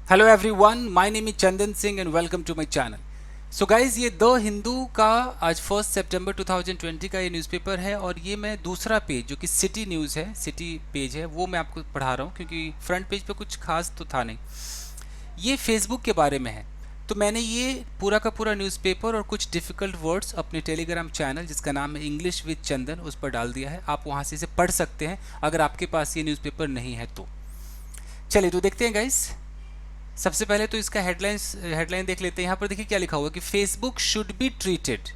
Hello everyone, my name is Chandan Singh and welcome to my channel. So guys, ये the Hindu का आज 1 सितंबर 2020 का ये न्यूज़पेपर है और ये मैं दूसरा पेज जो कि सिटी न्यूज़ है, सिटी पेज है, वो मैं आपको पढ़ा रहा हूँ क्योंकि फ्रंट पेज पे कुछ खास तो था नहीं। ये फेसबुक के बारे में है। तो मैंने ये पूरा का पूरा न्यूज़पेपर और कुछ डिफ़िकल्ट वर्ड्स अपने टेलीग्राम चैनल जिसका नाम है इंग्लिश विद चंदन उस पर डाल दिया है। आप वहाँ से इसे पढ़ सकते हैं अगर आपके पास ये न्यूज़पेपर नहीं है तो। चलिए तो देखते हैं गाइस। सबसे पहले तो इसका हेडलाइन देख लेते हैं। यहाँ पर देखिए क्या लिखा हुआ है कि फेसबुक शुड बी ट्रीटेड।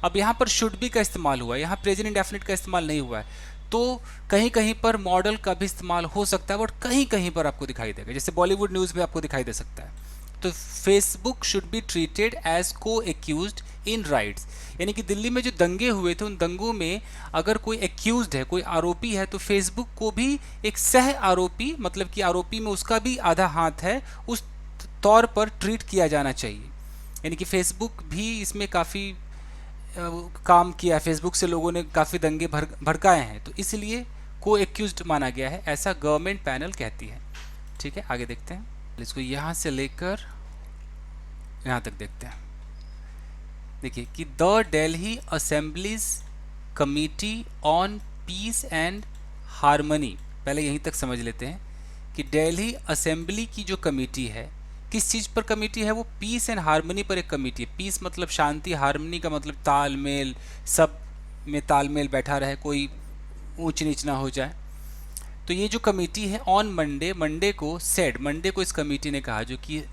अब यहाँ पर शुड बी का इस्तेमाल हुआ है, यहाँ प्रेजेंट इंडेफिनिट का इस्तेमाल नहीं हुआ है। तो कहीं कहीं पर मॉडल का भी इस्तेमाल हो सकता है, बट कहीं कहीं पर आपको दिखाई देगा, जैसे बॉलीवुड न्यूज़ में आपको दिखाई दे सकता है। तो Facebook should be treated as co-accused in riots, यानी कि दिल्ली में जो दंगे हुए थे उन दंगों में अगर कोई एक्यूज्ड है, कोई आरोपी है, तो फेसबुक को भी एक सह आरोपी, मतलब कि आरोपी में उसका भी आधा हाथ है, उस तौर पर ट्रीट किया जाना चाहिए। यानी कि फेसबुक भी इसमें काफ़ी काम किया है, फेसबुक से लोगों ने काफ़ी दंगे भड़काए हैं, तो इसलिए को एक्यूज्ड माना गया है, ऐसा गवर्नमेंट पैनल कहती है। ठीक है, आगे देखते हैं। इसको यहाँ से लेकर यहाँ तक देखते हैं। देखिए कि the Delhi assembly's committee on peace and harmony, पहले यहीं तक समझ लेते हैं कि दिल्ली असेंबली की जो कमेटी है, किस चीज़ पर कमेटी है? वो पीस एंड हारमनी पर एक कमेटी है। पीस मतलब शांति, हारमनी का मतलब तालमेल, सब में तालमेल बैठा रहे, कोई ऊंच नीच ना हो जाए। तो ये जो कमेटी है ऑन मंडे, मंडे को सेड, मंडे को इस कमेटी ने कहा, जो कि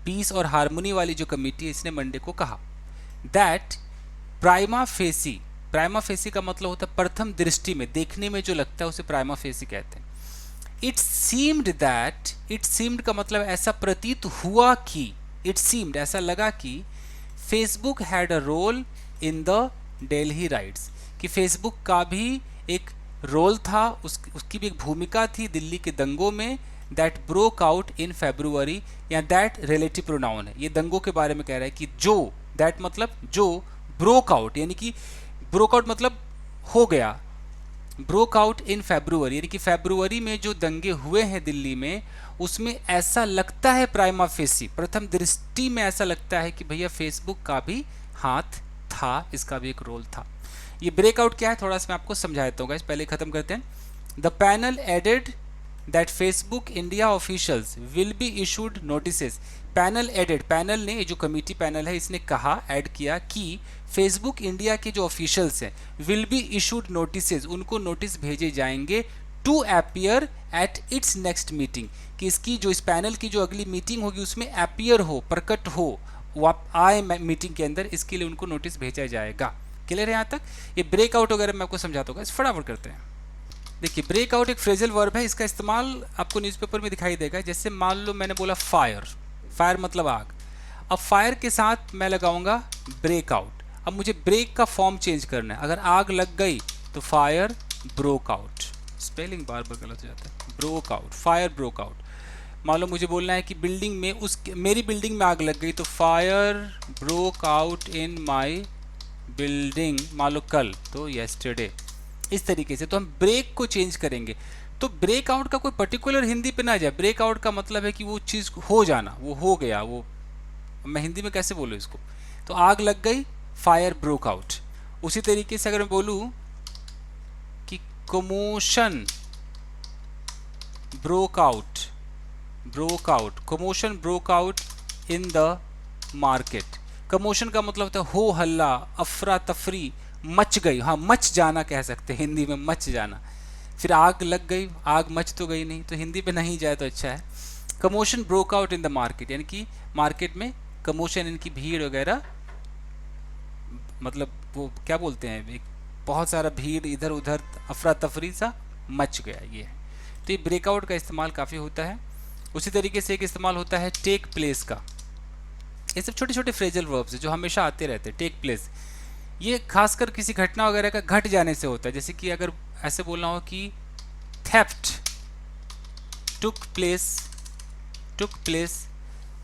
पीस और हारमोनी वाली जो कमेटी है, इसने मंडे को कहा दैट प्राइमा फेसी का मतलब होता है प्रथम दृष्टि में, देखने में जो लगता है उसे प्राइमा फेसी कहते हैं। इट सीम्ड का मतलब ऐसा प्रतीत हुआ कि, इट सीम्ड ऐसा लगा कि Facebook had a role in the Delhi riots, कि फेसबुक का भी एक रोल था, उसकी भी एक भूमिका थी दिल्ली के दंगों में। That broke out in February, या दैट रिलेटिव प्रोनाउन है, ये दंगों के बारे में कह रहा है कि जो, दैट मतलब जो, ब्रोक आउट यानी कि ब्रोक आउट मतलब हो गया, ब्रोक आउट इन फेब्रुवरी यानी कि फेब्रुवरी में जो दंगे हुए हैं दिल्ली में, उसमें ऐसा लगता है प्राइमा फेसी, प्रथम दृष्टि में ऐसा लगता है कि भैया फेसबुक का भी हाथ था, इसका भी एक रोल था। ये ब्रेकआउट क्या है थोड़ा सा मैं आपको समझा देता हूँ, पहले खत्म करते हैं। The panel added that Facebook India officials will be issued notices. Panel added, panel ने, ये जो कमेटी पैनल है इसने कहा, ऐड किया कि फेसबुक इंडिया के जो ऑफिशियल्स हैं विल बी इशूड नोटिसेस, उनको नोटिस भेजे जाएंगे to appear at its next meeting, कि इसकी जो, इस पैनल की जो अगली मीटिंग होगी उसमें अपीयर हो, प्रकट हो, वो आए मीटिंग के अंदर, इसके लिए उनको नोटिस भेजा जाएगा। क्लियर है यहाँ तक? ये ब्रेकआउट वगैरह मैं आपको समझाता हूँ, इस फटाफट करते हैं। देखिए ब्रेकआउट एक फ्रेजल वर्ब है, इसका इस्तेमाल आपको न्यूज़पेपर में दिखाई देगा। जैसे मान लो मैंने बोला फायर, फायर मतलब आग, अब फायर के साथ मैं लगाऊंगा ब्रेकआउट। अब मुझे ब्रेक का फॉर्म चेंज करना है, अगर आग लग गई तो फायर ब्रोक आउट, स्पेलिंग बार बार गलत हो जाता है, broke out, fire broke out. मान लो मुझे बोलना है कि बिल्डिंग में, उस मेरी बिल्डिंग में आग लग गई, तो fire broke out in my building, मान लो कल, तो येस्टरडे। इस तरीके से तो हम ब्रेक को चेंज करेंगे। तो ब्रेकआउट का कोई पर्टिकुलर हिंदी पे ना जाए, ब्रेकआउट का मतलब है कि वो चीज़ हो जाना, वो हो गया, वो मैं हिंदी में कैसे बोलूँ इसको? तो आग लग गई, फायर ब्रोक आउट। उसी तरीके से अगर मैं बोलूँ कि commotion broke out, commotion broke out in the market. Commotion का मतलब होता है हो हल्ला, अफरा तफरी, मच गई, हाँ मच जाना कह सकते हैं हिंदी में, मच जाना। फिर आग लग गई, आग मच तो गई नहीं, तो हिंदी पे नहीं जाए तो अच्छा है। Commotion broke out in the market, यानी कि मार्केट में कमोशन, इनकी भीड़ वगैरह, मतलब वो क्या बोलते हैं, एक बहुत सारा भीड़, इधर उधर अफरा तफरी सा मच गया, ये है। तो ये ब्रेकआउट का इस्तेमाल काफ़ी होता है। उसी तरीके से एक इस्तेमाल होता है टेक प्लेस का। ये सब छोटे छोटे फ्रेजल वर्ब्स हैं जो हमेशा आते रहते हैं। टेक प्लेस, ये खासकर किसी घटना वगैरह का घट जाने से होता है। जैसे कि अगर ऐसे बोलना हो कि थेफ्ट टुक प्लेस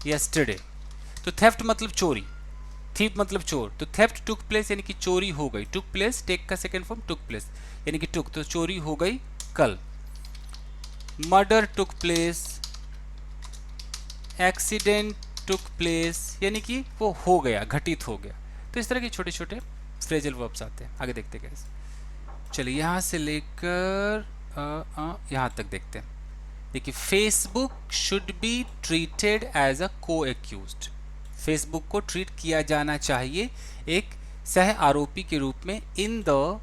यस्टरडे, तो थेफ्ट मतलब चोरी, थीप मतलब चोर, तो थेफ्ट टुक प्लेस यानी कि चोरी हो गई। टुक प्लेस, टेक का सेकेंड फॉर्म टुक प्लेस, यानी कि टुक तो चोरी हो गई कल। Murder took place accident took place, यानी कि वो हो गया, घटित हो गया। तो इस तरह के छोटे छोटे फ्रेजल वर्ब्स आते हैं। आगे देखते हैं कैसे। चलिए यहाँ से लेकर यहाँ तक देखते हैं। देखिए, Facebook should be treated as a co-accused. Facebook को ट्रीट किया जाना चाहिए एक सह आरोपी के रूप में in the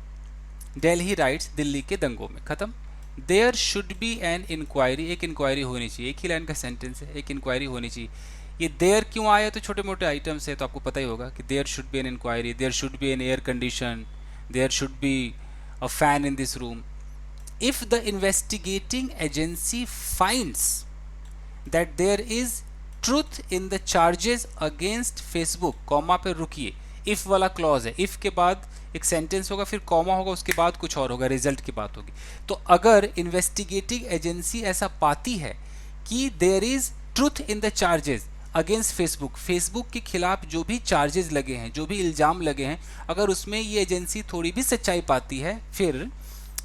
Delhi riots, Delhi के दंगों में। खत्म। There should be an inquiry, एक इंक्वायरी होनी चाहिए। एक ही लाइन का सेंटेंस है, एक इंक्वायरी होनी चाहिए। ये देयर क्यों आया, तो छोटे मोटे आइटम्स है तो आपको पता ही होगा कि there should be an inquiry, there should be an air condition, there should be a fan in this room. If the investigating agency finds that there is truth in the charges against Facebook, comma पे रुकिए, if वाला clause है, if के बाद एक sentence होगा, फिर comma होगा, उसके बाद कुछ और होगा, रिजल्ट की बात होगी। तो अगर इन्वेस्टिगेटिंग एजेंसी ऐसा पाती है कि there is truth in the charges against Facebook, Facebook के खिलाफ जो भी चार्जेस लगे हैं, जो भी इल्ज़ाम लगे हैं, अगर उसमें ये एजेंसी थोड़ी भी सच्चाई पाती है, फिर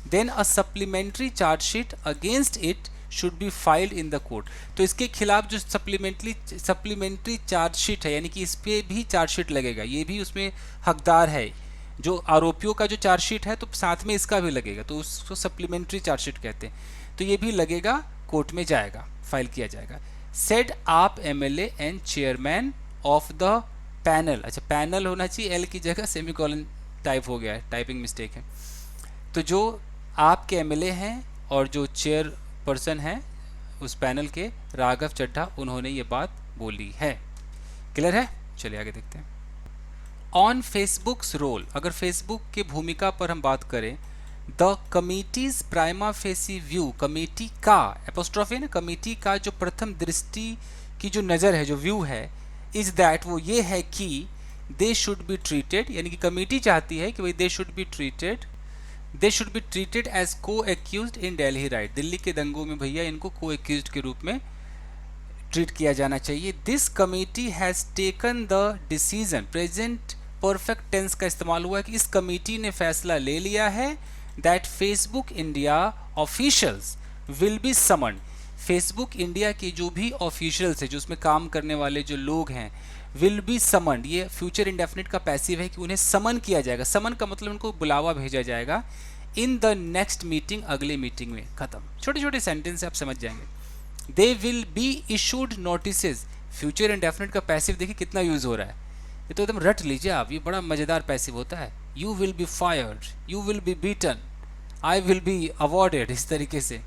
then a supplementary chargesheet against it should be filed in the court. तो इसके खिलाफ जो सप्लीमेंट्री चार्जशीट है, यानी कि इस पर भी चार्जशीट लगेगा, ये भी उसमें हकदार है। जो आरोपियों का जो चार्जशीट है तो साथ में इसका भी लगेगा, तो उसको सप्लीमेंट्री चार्जशीट कहते हैं। तो ये भी लगेगा, कोर्ट में जाएगा, फाइल किया जाएगा। सेड आप MLA and chairman of the panel, अच्छा पैनल होना चाहिए, एल की जगह सेमीकोलन टाइप हो गया है, टाइपिंग मिस्टेक है। तो जो आपके एमएलए हैं और जो चेयर पर्सन हैं उस पैनल के, राघव चड्ढा, उन्होंने ये बात बोली है। क्लियर है? चलिए आगे देखते हैं। ऑन फेसबुक्स रोल, अगर फेसबुक की भूमिका पर हम बात करें, the committees prima facie view, committee का एपोस्ट्रोफी है ना, कमेटी का जो प्रथम दृष्टि की जो नज़र है, जो व्यू है, इज दैट, वो ये है कि दे शुड बी ट्रीटेड, यानी कि कमेटी चाहती है कि भाई they should be treated as co-accused in Delhi riot, Delhi के दंगों में भैया इनको को एक्यूज्ड के रूप में ट्रीट किया जाना चाहिए। This committee has taken the decision, present perfect tense का इस्तेमाल हुआ है कि इस कमेटी ने फैसला ले लिया है that Facebook India officials will B summoned, Facebook India के जो भी ऑफिशियल्स है, जो उसमें काम करने वाले जो लोग हैं, विल बी समन्ड, ये फ्यूचर इंडेफिनिट का पैसिव है कि उन्हें समन किया जाएगा। समन का मतलब उनको बुलावा भेजा जाएगा इन द नेक्स्ट मीटिंग, अगले मीटिंग में। खत्म। छोटे छोटे सेंटेंस आप समझ जाएंगे। They will be issued notices, future indefinite का पैसिव देखिए कितना यूज हो रहा है, ये तो एकदम रट लीजिए आप, ये बड़ा मजेदार पैसिव होता है। You will be fired, you will be beaten, I will be awarded, इस तरीके से।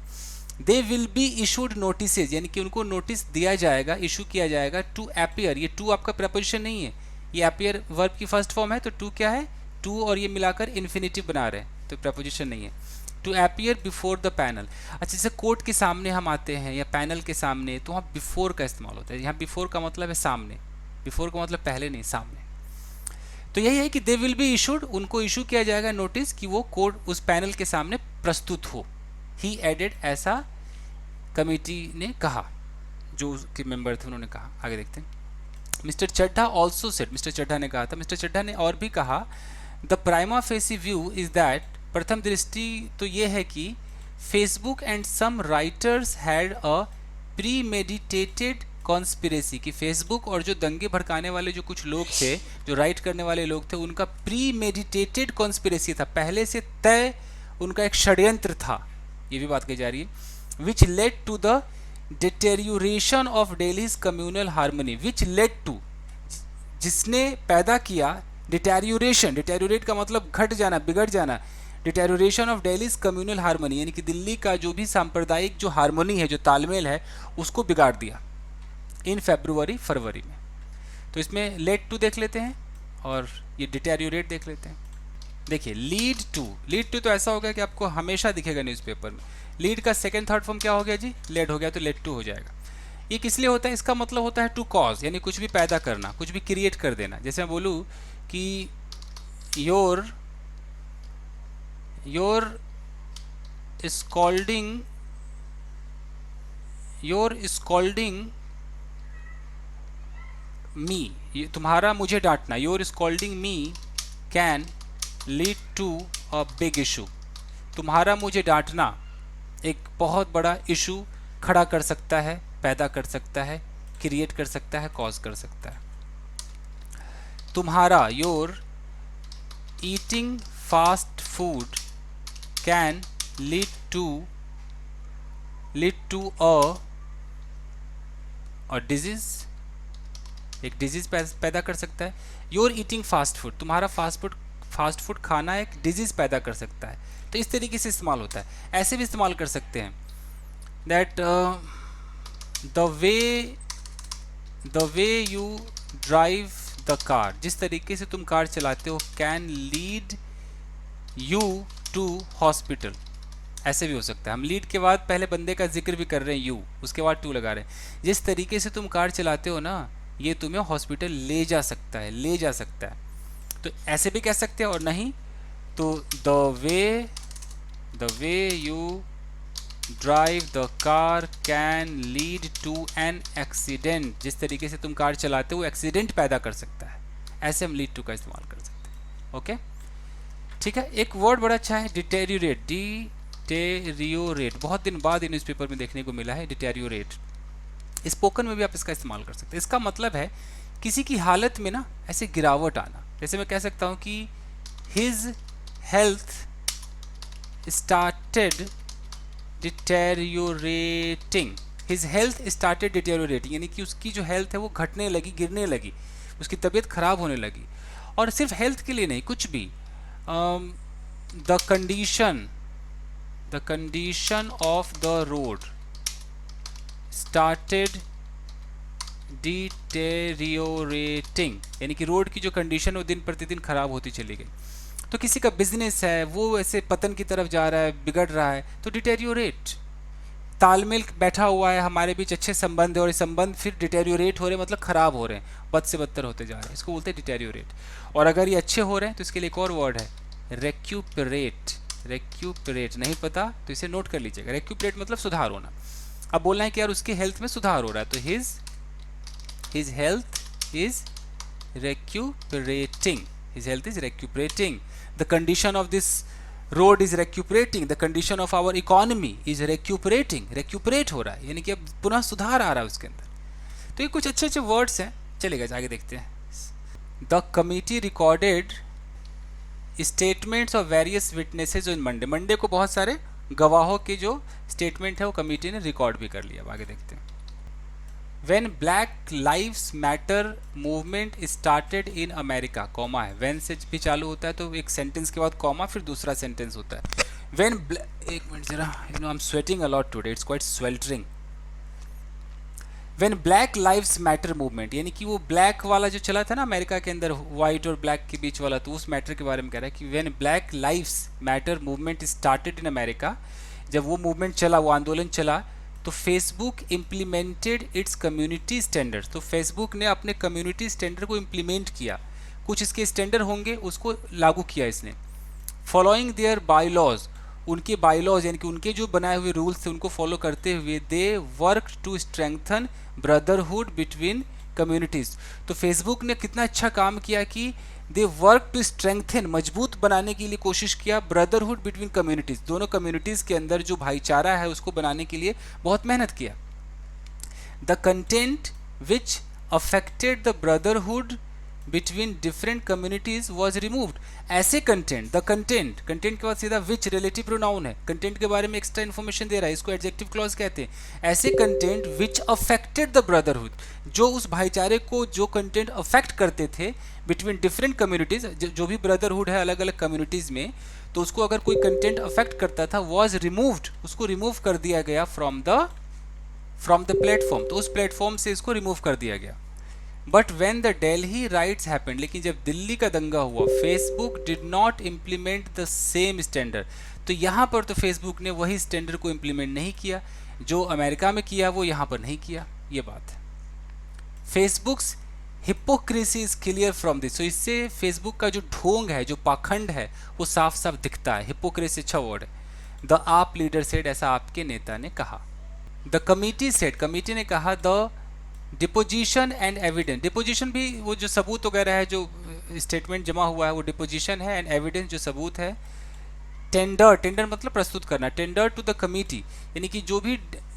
They will be issued notices, यानी कि उनको नोटिस दिया जाएगा, इशू किया जाएगा। टू अपीयर, ये टू आपका प्रपोजिशन नहीं है, ये अपीयर वर्ब की फर्स्ट फॉर्म है, तो टू क्या है, टू और ये मिलाकर इन्फिनिटिव बना रहे हैं, तो प्रपोजिशन नहीं है। To appear before the panel, अच्छा जैसे कोर्ट के सामने हम आते हैं या पैनल के सामने, तो वहाँ बिफोर का इस्तेमाल होता है। यहाँ बिफोर का मतलब है सामने, बिफोर का मतलब पहले नहीं, सामने। तो यही है कि दे विल बी इशूड, उनको इशू किया जाएगा नोटिस कि वो कोर्ट उस पैनल के सामने प्रस्तुत हो। ही एडेड, ऐसा कमेटी ने कहा, जो उसके मेंबर थे उन्होंने कहा। आगे देखते हैं। Mister Chadha also said, mister Chadha ने कहा था, मिस्टर चड्ढा ने और भी कहा, the prima facie view is that, प्रथम दृष्टि तो ये है कि Facebook and some rioters had a premeditated conspiracy, कि फेसबुक और जो दंगे भड़काने वाले जो कुछ लोग थे, जो राइट करने वाले लोग थे, उनका प्री मेडिटेटेड कॉन्स्पिरेसी था, पहले से तय उनका एक षड्यंत्र था, ये भी बात कही जा रही है। Which led to the deterioration of Delhi's communal harmony, which led to, जिसने पैदा किया, डिटेरियोरेशन, डिटेरियोरेट का मतलब घट जाना, बिगड़ जाना, deterioration of Delhi's communal harmony, यानी कि दिल्ली का जो भी सांप्रदायिक जो हार्मोनी है, जो तालमेल है, उसको बिगाड़ दिया इन फरवरी में। तो इसमें लेड टू देख लेते हैं और ये डिटेरियोरेट देख लेते हैं। देखिए लीड टू तो ऐसा होगा कि आपको हमेशा दिखेगा न्यूज़पेपर में। लीड का सेकंड थर्ड फॉर्म क्या हो गया जी, लेड हो गया, तो लेड टू हो जाएगा। ये किस लिए होता है, इसका मतलब होता है टू कॉज, यानी कुछ भी पैदा करना, कुछ भी क्रिएट कर देना। जैसे मैं बोलूँ कि योर स्कॉल्डिंग मी, तुम्हारा मुझे डांटना, your scolding me can lead to a big issue, तुम्हारा मुझे डांटना एक बहुत बड़ा इशू खड़ा कर सकता है, पैदा कर सकता है। क्रिएट कर सकता है, कॉज कर सकता है। तुम्हारा your eating fast food can lead to a disease, एक डिजीज पैदा कर सकता है। योर ईटिंग फास्ट फूड, तुम्हारा फास्ट फूड खाना एक डिजीज पैदा कर सकता है। तो इस तरीके से इस्तेमाल होता है। ऐसे भी इस्तेमाल कर सकते हैं that the way you drive the car, जिस तरीके से तुम कार चलाते हो, can lead you to hospital. ऐसे भी हो सकता है। हम लीड के बाद पहले बंदे का जिक्र भी कर रहे हैं, यू, उसके बाद टू लगा रहे हैं। जिस तरीके से तुम कार चलाते हो ना, ये तुम्हें हॉस्पिटल ले जा सकता है, ले जा सकता है। तो ऐसे भी कह सकते हैं। और नहीं तो the way you drive the car can lead to an accident, जिस तरीके से तुम कार चलाते हो एक्सीडेंट पैदा कर सकता है। ऐसे हम लीड टू का इस्तेमाल कर सकते हैं। ओके, ठीक है। एक वर्ड बड़ा अच्छा है, डिटेरियोरेट। डिटेरियोरेट बहुत दिन बाद न्यूज़पेपर में देखने को मिला है, डिटेरियोरेट। स्पोकन में भी आप इसका इस्तेमाल कर सकते हैं। इसका मतलब है किसी की हालत में ना ऐसे गिरावट आना। जैसे मैं कह सकता हूँ कि his health started deteriorating, his health started deteriorating, यानी कि उसकी जो हेल्थ है वो घटने लगी, गिरने लगी, उसकी तबीयत खराब होने लगी। और सिर्फ हेल्थ के लिए नहीं, कुछ भी, the condition of the road started deteriorating, यानी कि रोड की जो कंडीशन वो दिन प्रतिदिन खराब होती चली गई। तो किसी का बिजनेस है वो ऐसे पतन की तरफ जा रहा है, बिगड़ रहा है, तो डिटेरियोरेट। तालमेल बैठा हुआ है, हमारे बीच अच्छे संबंध है और ये संबंध फिर डिटेरियोरेट हो रहे हैं, मतलब खराब हो रहे हैं, बद से बदतर होते जा रहे हैं, इसको बोलते हैं डिटेरियोरेट। और अगर ये अच्छे हो रहे हैं तो इसके लिए एक और वर्ड है, रेक्यूपरेट। रेक्यूपरेट नहीं पता तो इसे नोट कर लीजिएगा। रेक्यूपरेट मतलब सुधार होना। अब बोलना है कि यार उसकी हेल्थ में सुधार हो रहा है, तो his health is recuperating, his health is recuperating, the condition of this road is recuperating, the condition of our economy is recuperating, recuperate हो रहा है, यानी कि अब पुनः सुधार आ रहा है उसके अंदर। तो ये कुछ अच्छे अच्छे वर्ड्स हैं। चलिएगा आगे देखते हैं। The committee recorded statements of various witnesses on Monday, Monday को बहुत सारे गवाहों के जो स्टेटमेंट है वो कमेटी ने रिकॉर्ड भी कर लिया। अब आगे देखते हैं। When Black Lives Matter movement started in America, comma है, when से भी चालू होता है तो एक सेंटेंस के बाद कॉमा, फिर दूसरा सेंटेंस होता है। When एक मिनट जरा, I'm sweating a lot today, it's quite sweltering. When Black Lives Matter movement, यानी कि वो ब्लैक वाला जो चला था ना अमेरिका के अंदर, व्हाइट और ब्लैक के बीच वाला, तो उस मैटर के बारे में कह रहा है कि When Black Lives Matter movement started in America, जब वो मूवमेंट चला, वो आंदोलन चला, तो Facebook implemented it's community standards, तो फेसबुक ने अपने कम्युनिटी स्टैंडर्ड को इम्प्लीमेंट किया, कुछ इसके स्टैंडर्ड होंगे उसको लागू किया इसने। फॉलोइंग देयर बाईलॉज, उनके बाईलॉज यानी कि उनके जो बनाए हुए रूल्स थे उनको फॉलो करते हुए, they work to strengthen brotherhood between communities. तो फेसबुक ने कितना अच्छा काम किया कि दे वर्क टू स्ट्रेंथन, मजबूत बनाने के लिए कोशिश किया, ब्रदरहुड बिटवीन कम्युनिटीज़, दोनों कम्युनिटीज़ के अंदर जो भाईचारा है उसको बनाने के लिए बहुत मेहनत किया। The content which affected the brotherhood between different communities was removed, ऐसे कंटेंट, द कंटेंट, कंटेंट के बाद सीधा विच रिलेटिव प्रोनाउन है, कंटेंट के बारे में एक्स्ट्रा इन्फॉर्मेशन दे रहा है, इसको एडजेक्टिव क्लॉज कहते हैं। ऐसे content which affected the brotherhood, जो उस भाईचारे को जो कंटेंट अफेक्ट करते थे बिटवीन डिफरेंट कम्युनिटीज, जो भी ब्रदरहुड है अलग अलग कम्युनिटीज में, तो उसको अगर कोई कंटेंट अफेक्ट करता था, वॉज रिमूव्ड, उसको रिमूव कर दिया गया फ्रॉम द प्लेटफॉर्म, तो उस प्लेटफॉर्म से इसको रिमूव कर दिया गया। But when the Delhi rights happened, लेकिन जब दिल्ली का दंगा हुआ, Facebook did not implement the same standard, तो यहाँ पर तो फेसबुक ने वही स्टैंडर्ड को इम्प्लीमेंट नहीं किया जो अमेरिका में किया, वो यहाँ पर नहीं किया, ये बात है। Facebooks hypocrisy is clear from this, तो इससे फेसबुक का जो ढोंग है, जो पाखंड है, वो साफ साफ दिखता है। हिपोक्रेसी अच्छा वर्ड है। द आप लीडर सेड, ऐसा आपके नेता ने कहा। द कमिटी सेड, कमिटी ने कहा, the deposition and evidence, deposition भी वो जो सबूत वगैरह है, जो स्टेटमेंट जमा हुआ है वो डिपोजिशन है, एंड एविडेंस जो सबूत है। टेंडर, टेंडर मतलब प्रस्तुत करना, टेंडर टू द कमिटी, यानी कि जो भी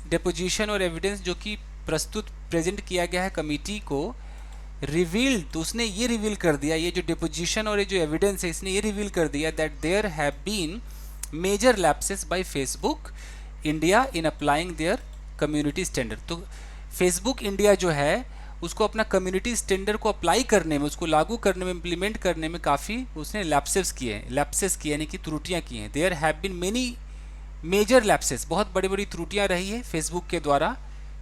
डिपोजिशन और एविडेंस जो कि प्रेजेंट किया गया है कमिटी को, रिवील्ड, तो उसने ये रिवील कर दिया, ये जो डिपोजिशन और ये जो एविडेंस है इसने ये रिवील कर दिया that there have been major lapses by Facebook India in applying their community standard. तो फेसबुक इंडिया जो है उसको अपना कम्युनिटी स्टैंडर्ड को अप्लाई करने में, उसको लागू करने में, इम्प्लीमेंट करने में काफ़ी उसने लैप्सेस किए यानी कि त्रुटियाँ की हैं। There have been many major lapses, बहुत बड़ी बड़ी त्रुटियाँ रही है फेसबुक के द्वारा,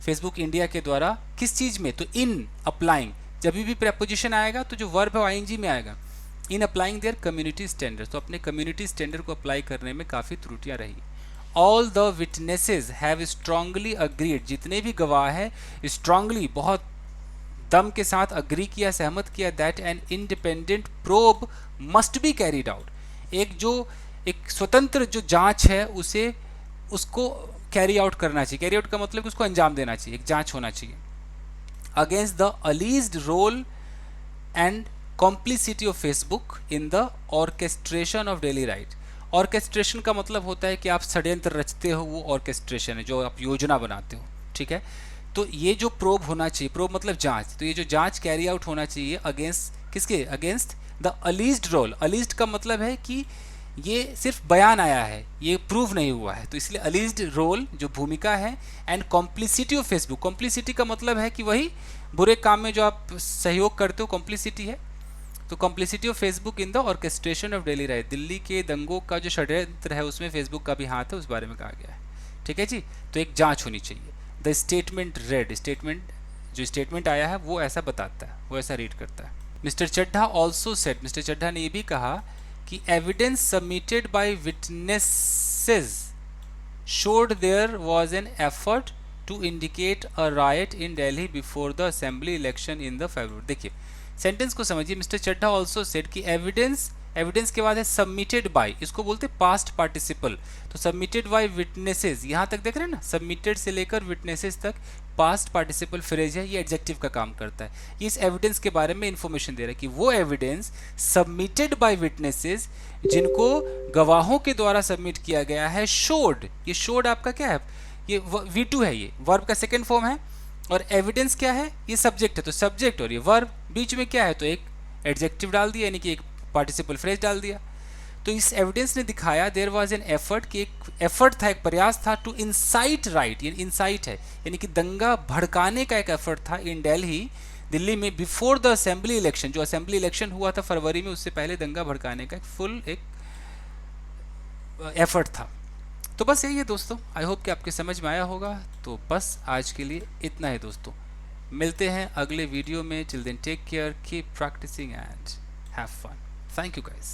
फेसबुक इंडिया के द्वारा। किस चीज़ में? तो इन अप्लाइंग, जब भी प्रेपोजिशन आएगा तो जो वर्ब है वो आईएनजी में आएगा। इन अप्लाइंग देयर कम्युनिटी स्टैंडर्ड, तो अपने कम्युनिटी स्टैंडर्ड को अप्लाई करने में काफ़ी त्रुटियाँ रही। All the witnesses have strongly agreed, जितने भी गवाह हैं स्ट्रांगली, बहुत दम के साथ अग्री किया, सहमत किया that an independent probe must be carried out, एक स्वतंत्र जो जांच है उसको कैरी आउट करना चाहिए। कैरी आउट का मतलब उसको अंजाम देना चाहिए, एक जांच होना चाहिए। Against the alleged role and complicity of Facebook in the orchestration of Delhi riot. Orchestration का मतलब होता है कि आप षड्यंत्र रचते हो, वो ऑर्केस्ट्रेशन है, जो आप योजना बनाते हो, ठीक है। तो ये जो प्रोब होना चाहिए, प्रोब मतलब जांच, तो ये जो जांच कैरी आउट होना चाहिए अगेंस्ट किसके? Against the alleged role. Alleged का मतलब है कि ये सिर्फ बयान आया है, ये प्रूव नहीं हुआ है, तो इसलिए अलीज्ड रोल जो भूमिका है, and complicity of Facebook. Complicity का मतलब है कि वही बुरे काम में जो आप सहयोग करते हो, कॉम्प्लिसिटी है। तो complicity of Facebook in the orchestration of Delhi right, Delhi के दंगों का जो षड्यंत्र है उसमें फेसबुक का भी हाथ है, उस बारे में कहा गया है, ठीक है जी। तो एक जांच होनी चाहिए। द स्टेटमेंट रेड, जो स्टेटमेंट आया है वो ऐसा बताता है, वो ऐसा रीड करता है। Mister Chadha also said, mister Chadha ने ये भी कहा कि evidence submitted by witnesses showed there was an effort to indicate a riot in Delhi before the assembly election in the February। देखिए सेंटेंस को समझिए। मिस्टर चड्ढा ऑल्सो सेड कि एविडेंस के बाद है सबमिटेड बाय, इसको बोलते पास्ट पार्टिसिपल। तो सबमिटेड बाय विटनेसेस, यहाँ तक देख रहे हैं ना, सबमिटेड से लेकर विटनेसेस तक पास्ट पार्टिसिपल फ्रेज है, ये एडजेक्टिव का काम करता है। ये इस एविडेंस के बारे में इंफॉर्मेशन दे रहा है कि वो एविडेंस सबमिटेड बाय विटनेसेस, जिनको गवाहों के द्वारा सबमिट किया गया है, शोड, ये शोड आपका क्या है? ये V2 है, ये वर्ब का सेकेंड फॉर्म है, और एविडेंस क्या है? ये सब्जेक्ट है, तो सब्जेक्ट और ये वर्ब, बीच में क्या है? तो एक एडजेक्टिव डाल दिया, यानी कि एक पार्टिसिपल फ्रेज डाल दिया। तो इस एविडेंस ने दिखाया देयर वाज एन एफर्ट, कि एक एफर्ट था, एक प्रयास था, टू इंसाइट राइट, ये इंसाइट है, यानी कि दंगा भड़काने का एक एफर्ट था इन दिल्ली में, बिफोर द असेंबली इलेक्शन, जो असेंबली इलेक्शन हुआ था फरवरी में, उससे पहले दंगा भड़काने का एक एफर्ट था। तो बस यही है दोस्तों, आई होप कि आपके समझ में आया होगा। तो बस आज के लिए इतना है दोस्तों, मिलते हैं अगले वीडियो में। Till then take care, keep practising and have fun. Thank you guys.